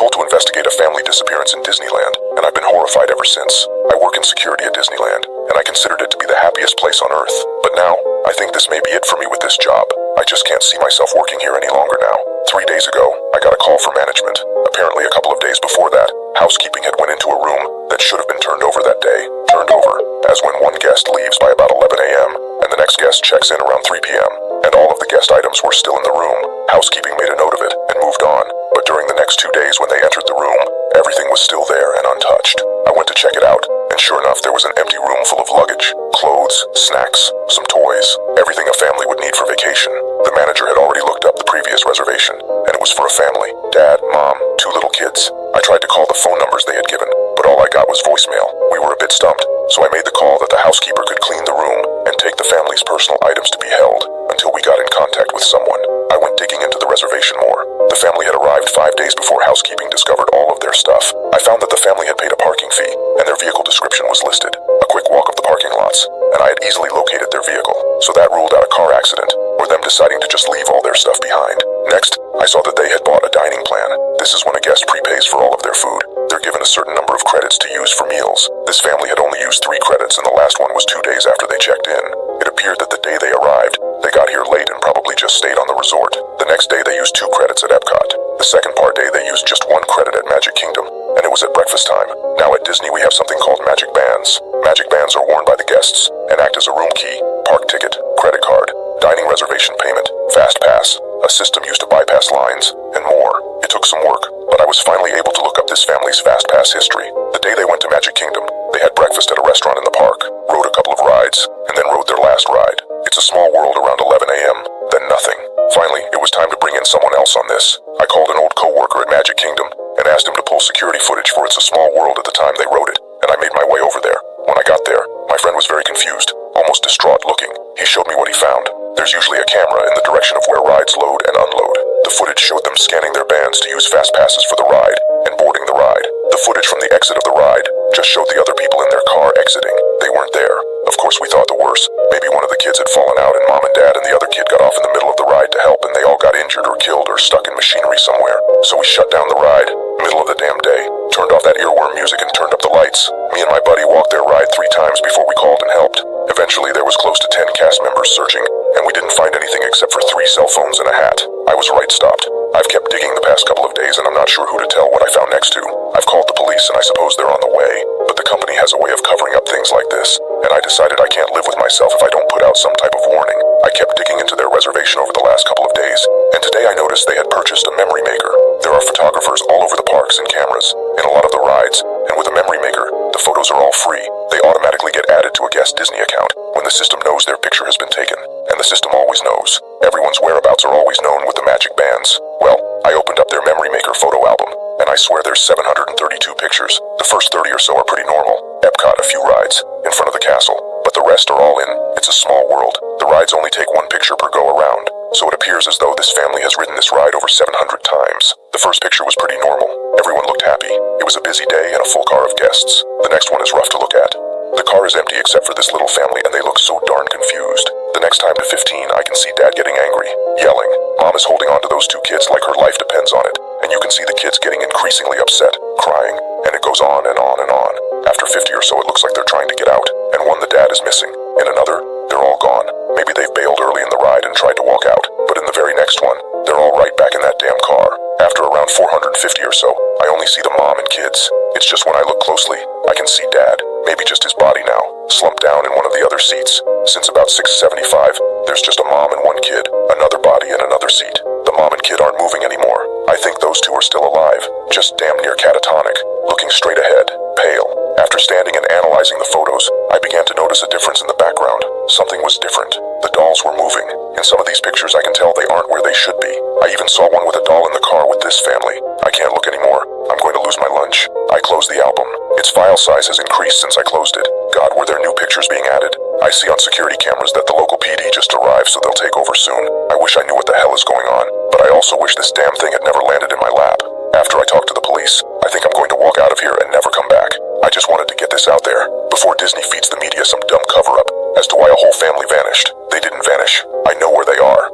told to investigate a family disappearance in Disneyland, and I've been horrified ever since. I work in security at Disneyland, and I considered it to be the happiest place on earth. But now, I think this may be it for me with this job. I just can't see myself working here any longer now. 3 days ago, I got a call from management. Apparently a couple of days before that, housekeeping had went into a room that should have been turned over that day. Turned over, as when one guest leaves by about 11 a.m., and the next guest checks in around 3 p.m., and all of the guest items were still in the room. Housekeeping made a note of it and moved on, but during the next 2 days when they entered the room, everything was still there and untouched. I went to check it out, and sure enough, there was an empty room full of luggage, clothes, snacks, some toys, everything a family would need for vacation. The manager had already looked up the previous reservation, and it was for a family: dad, mom, 2 little kids. I tried to call the phone numbers they had given, but all I got was voicemail. We were a bit stumped, so I made the call that the housekeeper could clean the room and take the family's personal items to be held until we got in contact with someone. I went digging into the reservation more. The family had arrived 5 days before housekeeping discovered all of their stuff. I found that the family had paid a parking fee, and their vehicle description was listed. A quick walk of the parking lots, and I had easily located their vehicle, so that ruled out a car accident, or them deciding to just leave all their stuff behind. Next, I saw that they had bought a dining plan. This is when a guest prepays for all of their food. They're given a certain number of credits to use for meals. This family had only used 3 credits, and the last one was 2 days after they checked in. It appeared that the day they arrived, they got here late and probably just stayed on the resort. The next day they used 2 credits at Epcot. The second part day they used just 1 credit at Magic Kingdom, and it was at breakfast time. Now at Disney we have something called Magic Bands. Magic Bands are worn by the guests and act as a room key, park ticket, credit card, dining reservation payment, fast pass, a system used to bypass lines, and more. It took some work, but I was finally able to look up this family's fast pass history. The day they went to Magic Kingdom, they had breakfast at a restaurant in the park, rode a couple of rides, and then rode their last ride. It's a small world around 11 a.m., then nothing. Finally, it was time to bring in someone else on this. I called an old co-worker at Magic Kingdom and asked him to pull security footage for It's a Small World at the time they wrote it, and I made my way over there. When I got there, my friend was very confused, almost distraught looking. He showed me what he found. There's usually a camera in the direction of where rides load and unload. The footage showed them scanning their bands to use fast passes for the ride and boarding the ride. The footage from the exit of the ride just showed the other people in their car exiting. They weren't there. Of course, we thought the worst. Maybe one of the kids had fallen out and mom and dad and the other kid got off in the middle of the ride to help and they all got injured or killed or stuck in machinery somewhere. So we shut down the ride, middle of the damn day, turned off that earworm music and turned up the lights. Me and my buddy walked their ride 3 times before we called and helped. Eventually, there was close to 10 cast members searching, and we didn't find anything except for 3 cell phones and a hat. I was right stopped. I've kept digging the past couple of days and I'm not sure who to tell what I found next to. I've called the police and I suppose they're on the way, but the company has a way of covering up things like this, and I decided I can't live with myself if I don't put out some type of warning. I kept digging into their reservation over the last couple of days, and today I noticed they had purchased a memory maker. There are photographers all over the parks and cameras, in a lot of the rides, and with a memory maker, the photos are all free. They automatically get added to a guest Disney account when the system knows their picture has been taken, and the system always knows. Everyone's whereabouts are always known with the Magic Bands. Well, I opened up their memory maker photo album, and I swear there's 732 pictures. The first 30 or so are pretty normal. Epcot, a few rides, in front of the castle, but the rest are all in It's a Small World. The rides only take 1 picture per go around, so it appears as though this family has ridden this ride over 700 times. The first picture was pretty normal. Everyone looked happy. It was a busy day and a full car of guests. The next one is rough to look at. The car is empty except for this little family, and they look so darn confused. The next time to 15, I can see Dad getting angry, yelling. Mom is holding on to those 2 kids like her life depends on it, and you can see the kids getting increasingly upset, crying, and it goes on and on and on. After 50 or so, it looks like they're trying to get out, and one, the dad is missing. In another, they're all gone. Maybe they've bailed early in the ride and tried to walk out, but in the very next one, they're all right back in that damn car. After around 450 or so, I only see the mom and kids. It's just when I look closely, I can see Dad, maybe just his body now, slumped down in one of the other seats. Since about 675, there's just a mom and 1 kid, another body in another seat. The mom and kid aren't moving anymore. I think those 2 are still alive, just damn near catatonic, looking straight ahead, pale. After standing and analyzing the photos, I began to notice a difference in the background. Something was different. The dolls were moving. In some of these pictures, I can tell they aren't where they should be. I even saw one with a doll in the car with this family. I can't look anymore. I'm going to lose my lunch. I closed the album. Its file size has increased since I closed it. God, were there new pictures being added? I see on security cameras that the local PD just arrived, so they'll take over soon. I wish I knew what the hell is going on, but I also wish this damn thing had never landed in my lap. After I talk to the police, I think I'm going to walk out of here and never come back. I just wanted to get this out there, before Disney feeds the media some dumb cover-up as to why a whole family vanished. They didn't vanish. I know where they are.